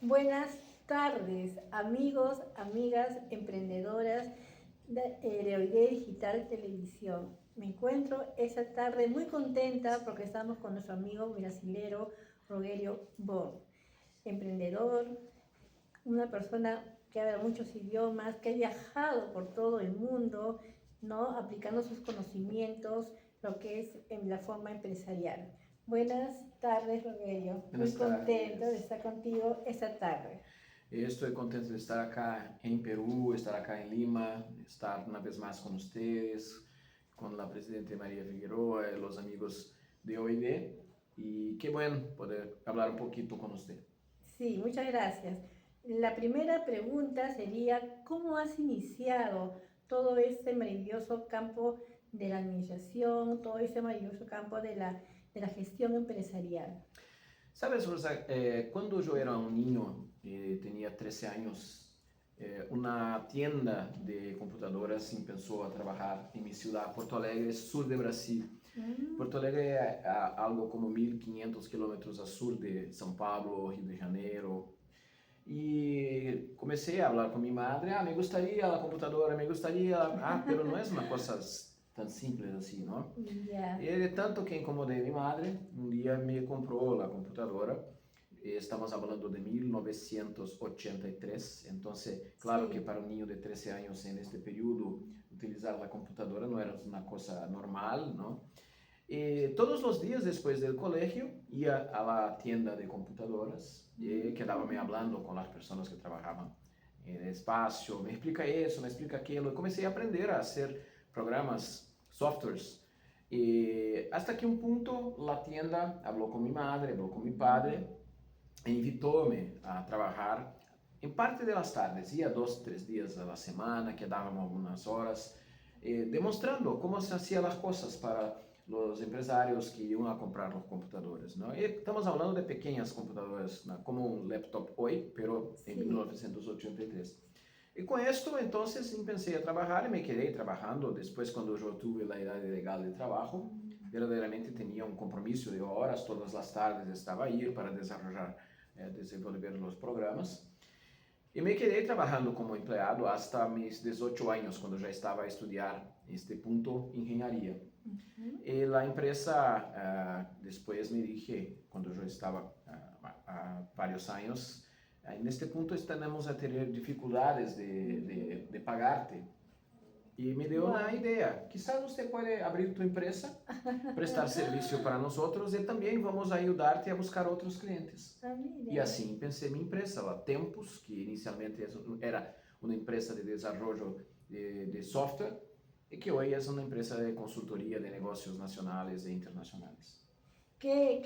Buenas tardes, amigos, amigas, emprendedoras de Oidea Digital Televisión. Me encuentro esta tarde muy contenta porque estamos con nuestro amigo brasilero Rogelio Bon, emprendedor, una persona que habla muchos idiomas, que ha viajado por todo el mundo, ¿no? Aplicando sus conocimientos, lo que es en la forma empresarial. Buenas tardes, Rogelio. Muy Buenas contento de tardes. estar contigo esta tarde. Estoy contento de estar acá en Perú, estar acá en Lima, estar una vez más con ustedes, con la presidenta María Figueroa y los amigos de OID. Y qué bueno poder hablar un poquito con usted. Sí, muchas gracias. La primera pregunta sería, ¿cómo has iniciado todo este maravilloso campo de la administración, todo este maravilloso campo de la gestión empresarial? Sabes, Rosa, cuando yo era un niño, tenía 13 años, una tienda de computadoras empezó a trabajar en mi ciudad, Porto Alegre, sur de Brasil. Mm, Porto Alegre é algo como 1.500 quilômetros a sul de São Paulo, Rio de Janeiro. E comecei a falar com minha madre, me gostaria a computadora, me gostaria, pero não é uma coisa tão simples assim, não? ya, E de tanto que incomodei minha madre, um dia me comprou a computadora. Estamos falando de 1983, então, claro que sí. para um niño de 13 anos en este período, utilizar a computadora não era uma coisa normal, não? Todos os dias depois do colégio ia a la tienda de computadoras e quedava me hablando com as pessoas que trabalhavam no espaço, me explica isso, me explica aquilo. E comecei a aprender a fazer programas, softwares. Hasta que um ponto a tienda falou com minha madre, falou com meu padre e invitou-me a trabalhar em parte das tardes. Ia 2, 3 dias a la semana, quedávamos algumas horas, demonstrando como se hacían as coisas para los empresarios que iban a comprar los computadores, ¿no? Y estamos hablando de pequeñas computadoras, ¿no? Como un laptop hoy, pero en Sí. 1983. Y con esto, entonces, empecé a trabajar y me quedé trabajando. Después, cuando yo tuve la edad legal de trabajo, verdaderamente tenía un compromiso de horas, todas las tardes estaba ahí para desarrollar, desenvolver los programas. E me quedé trabalhando como empleado hasta mis 18 anos, quando já estava a estudar este ponto engenharia. E a empresa, depois me dije, quando eu estava há vários anos, neste ponto estamos a ter dificuldades de pagarte. E me deu Wow. uma ideia, quizás você pode abrir tua empresa, prestar serviço para nós e também vamos ajudar-te a buscar outros clientes. Ah, E mira. assim pensei minha empresa, a Tempus, que inicialmente era uma empresa de desenvolvimento de software, e que hoje é uma empresa de consultoria de negócios nacionais e internacionais. Qué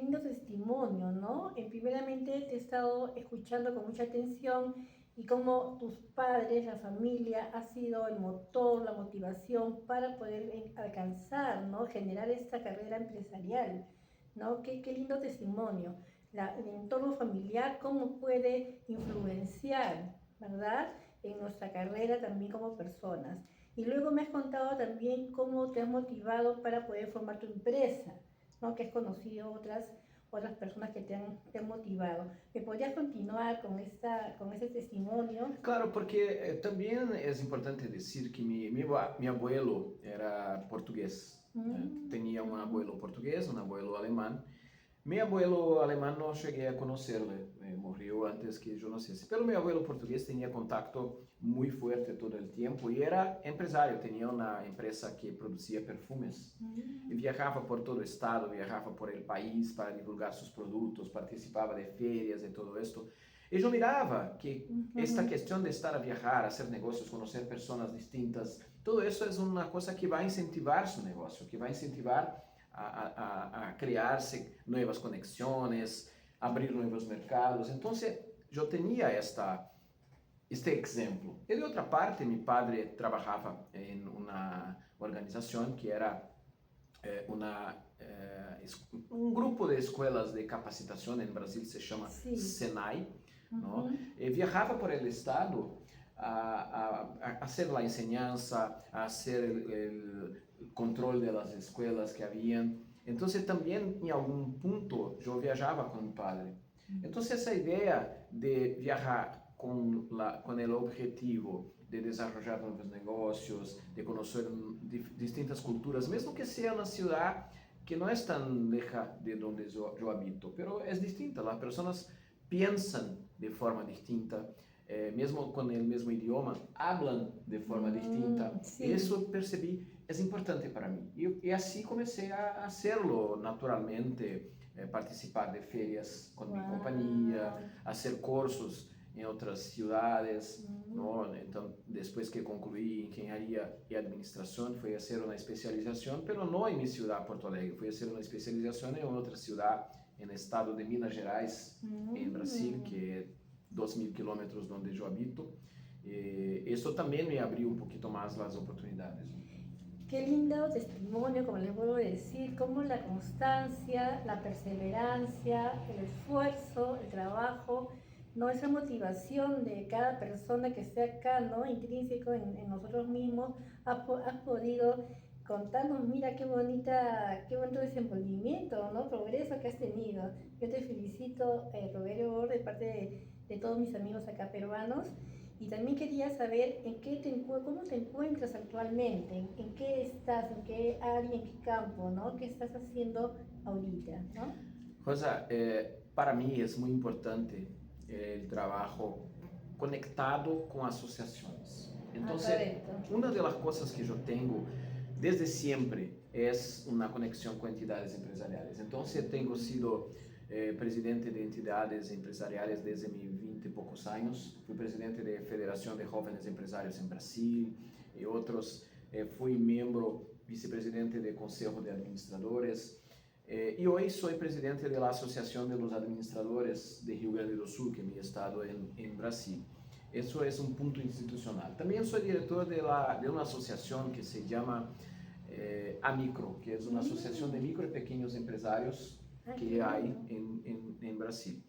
lindo testimonio, ¿no? Primeramente te he estado escuchando con mucha atención y cómo tus padres, la familia, ha sido el motor, la motivación para poder alcanzar, ¿no? Generar esta carrera empresarial, ¿no? Qué lindo testimonio. El entorno familiar, cómo puede influenciar, ¿verdad? En nuestra carrera también como personas. Y luego me has contado también cómo te has motivado para poder formar tu empresa, ¿no? Que has conocido otras personas que te han motivado. ¿Me podrías continuar con ese testimonio? Claro, porque também é importante dizer que meu abuelo era português. Tinha um abuelo português, um abuelo alemão. Meu abuelo alemão não cheguei a conhecê-lo, morreu antes que eu nascesse. Pero meu abuelo português tinha contato muito forte todo o tempo e era empresário, tinha uma empresa que produzia perfumes e viajava por todo o estado, viajava por el país para divulgar seus produtos, participava de feiras e todo isso. E eu mirava que esta questão de estar a viajar, a fazer negócios, conhecer pessoas distintas, todo isso é uma coisa que vai incentivar seu negócio, que vai incentivar a criar-se novas conexões, abrir novos mercados. Então, eu tinha este exemplo. E de outra parte, meu padre trabalhava em uma organização que era um grupo de escolas de capacitação, em Brasil se chama Senai, não? E viajava por el estado a hacer la enseñanza, a hacer el control de las escuelas que habían. Entonces también en algún punto yo viajaba con mi padre. Entonces esa idea de viajar con el objetivo de desarrollar nuevos negocios, de conocer distintas culturas, mesmo que sea una ciudad que no es tan lejana de donde yo habito, pero es distinta, las personas piensan de forma distinta, mesmo con el mismo idioma, hablan de forma distinta. Sí. Eso percibí, es importante para mí. Y así comencé a hacerlo naturalmente, participar de ferias con mi compañía, hacer cursos em outras cidades, não? Então, depois que concluí engenharia e administração, fui a fazer uma especialização, mas não em minha cidade, Porto Alegre, fui a fazer uma especialização em outra cidade, no estado de Minas Gerais, em Brasil, que é 2.000 quilômetros onde eu habito. Isso também me abriu pouquinho mais as oportunidades. Qué lindo testimonio, como les vuelvo a decir, cómo la constancia, la perseverancia, el esfuerzo, el trabajo, ¿no? Esa motivación de cada persona que esté acá, ¿no? Intrínseco en nosotros mismos, has podido contarnos, mira qué bonito desenvolvimiento, ¿no? Progreso que has tenido. Yo te felicito, Rogelio, de parte de todos mis amigos acá peruanos. Y también quería saber cómo te encuentras actualmente, en qué estás, en qué área, en qué campo, ¿no? ¿Qué estás haciendo ahorita, ¿no? Rosa, para mí es muy importante el trabajo conectado con asociaciones. Entonces, una de las cosas que yo tengo desde siempre es una conexión con entidades empresariales. Entonces, tengo sido presidente de entidades empresariales desde mis 20 y pocos años. Fui presidente de Federación de Jóvenes Empresarios en Brasil y otros. Fui miembro, vicepresidente de Consejo de Administradores. Y hoy soy presidente de la Asociación de los Administradores de Rio Grande do Sul, que es mi estado en Brasil. Eso es un punto institucional. También soy director de una asociación que se llama AMICRO, que es una asociación de micro y pequeños empresarios que hay en Brasil.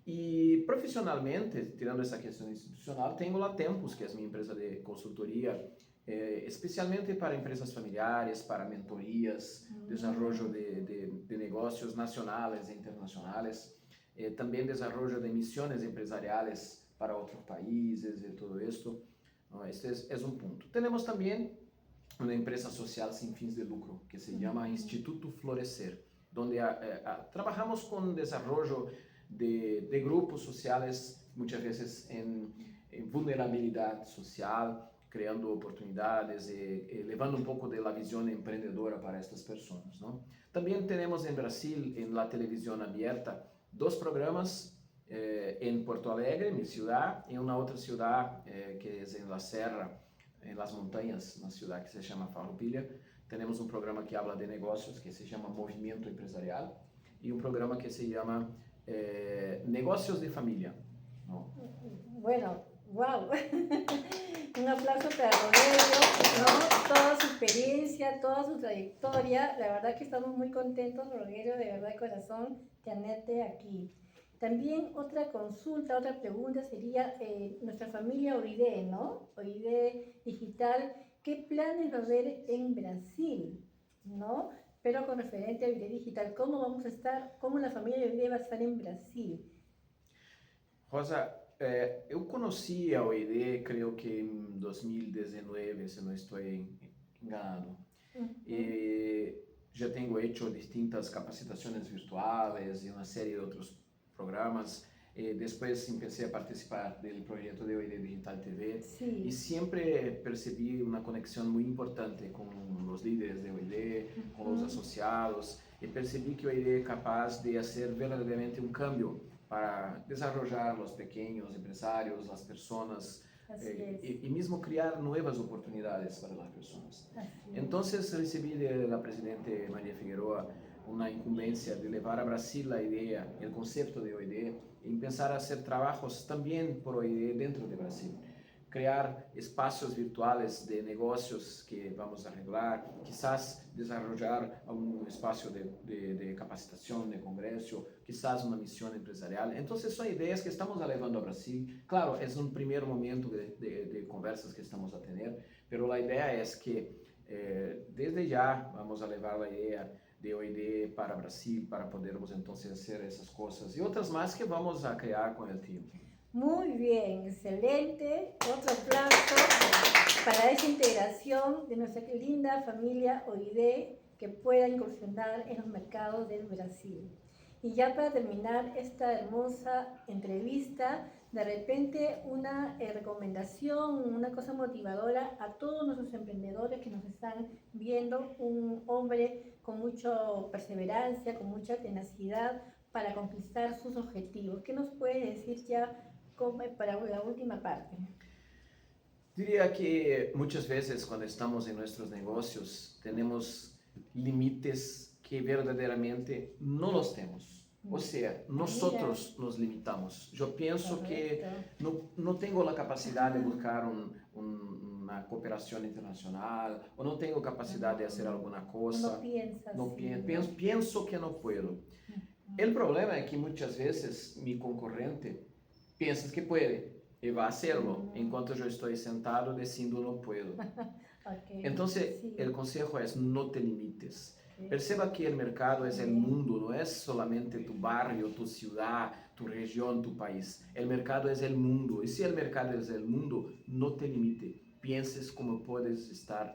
Y profesionalmente, tirando esa cuestión institucional, tengo la Tempus, que es mi empresa de consultoría, especialmente para empresas familiares, para mentorías, desarrollo de negocios nacionales e internacionales, también desarrollo de misiones empresariales para otros países y todo esto. Este es un punto. Tenemos también una empresa social sin fins de lucro que se llama Instituto Florecer, donde trabajamos con desarrollo de grupos sociales, muchas veces en vulnerabilidad social, creando oportunidades, levando un poco de la visión emprendedora para estas personas, ¿no? También tenemos en Brasil, en la televisión abierta, 2 programas en Porto Alegre, mi ciudad, y una otra ciudad que es en la Serra, en las montañas, una ciudad que se llama Farroupilha. Tenemos un programa que habla de negocios, que se llama Movimiento Empresarial, y un programa que se llama Negocios de Familia, ¿no? Bueno, wow. Un aplauso para Rogelio, ¿no? Toda su experiencia, toda su trayectoria. La verdad que estamos muy contentos, Rogelio, de verdad de corazón, tenerte aquí. También otra consulta, otra pregunta sería nuestra familia OID, ¿no? OID Digital, ¿qué planes va a haber en Brasil, ¿no? Pero con referente a OID Digital, ¿cómo vamos a estar, cómo la familia OID va a estar en Brasil? Rosa, eu conheci a OID, creio que em 2019, se não estou enganado. E já tenho hecho distintas capacitações virtuais e uma série de outros programas. Depois comecei a participar do projeto de OID Digital TV. Sí. E sempre percebi uma conexão muito importante com os líderes de OID, com os associados, e percebi que OID é capaz de fazer verdadeiramente um cambio para desarrollar os pequenos empresários, as pessoas, e mesmo criar novas oportunidades para as pessoas. Então, recebi da presidente Maria Figueroa uma incumbência de levar a Brasil a ideia, o conceito de OID, e pensar a fazer trabalhos também por OID dentro de Brasil. Criar espaços virtuais de negócios que vamos arreglar, quizás desarrollar um espaço de capacitação, de congresso, quizás uma missão empresarial. Então, são ideias que estamos levando ao Brasil. Claro, é um primeiro momento de conversas que estamos a ter, mas a ideia é que desde já vamos a levar a ideia de OID para Brasil, para podermos entonces hacer esas cosas y otras más que vamos a crear con el tiempo. Muy bien, excelente. Otro aplauso para esa integración de nuestra linda familia OID que pueda incursionar en los mercados del Brasil. Y ya para terminar esta hermosa entrevista, de repente una recomendación, una cosa motivadora a todos nuestros emprendedores que nos están viendo, un hombre con mucha perseverancia, con mucha tenacidad para conquistar sus objetivos. ¿Qué nos puede decir ya para la última parte? Diría que muchas veces cuando estamos en nuestros negocios tenemos límites que verdaderamente no los tenemos. O sea, nosotros nos limitamos. Yo pienso que no tengo la capacidad de buscar una cooperación internacional o no tengo capacidad de hacer alguna cosa. Pienso que no puedo. El problema es que muchas veces mi concurrente piensa que puede y va a hacerlo, enquanto yo estoy sentado diciendo no puedo. Entonces, el consejo es no te limites. Perceba que el mercado es el mundo, no es solamente tu barrio, tu ciudad, tu región, tu país. El mercado es el mundo. Y si el mercado es el mundo, no te limite. Pienses cómo puedes estar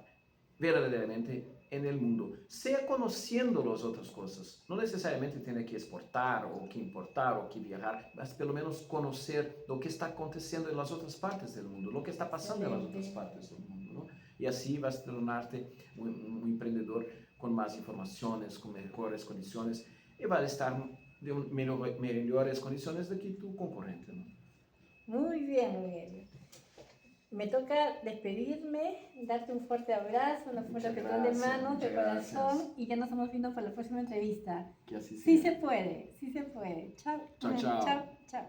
verdaderamente en el mundo. Sea conociendo las otras cosas. No necesariamente tiene que exportar o que importar o que viajar, mas pelo menos conocer lo que está aconteciendo en las otras partes del mundo, lo que está pasando en las otras partes del mundo, ¿no? Y así vas a tornarte un emprendedor con más informaciones, con mejores condiciones y va a estar de mejores condiciones de que tu concurrente, ¿no? Muy bien, Miguel. Me toca despedirme, darte un fuerte abrazo, una fuerte apretón de manos, de corazón, y ya nos estamos viendo para la próxima entrevista. Que así sea. Sí se puede, sí se puede. Chao. Chao, chao. Chao, chao.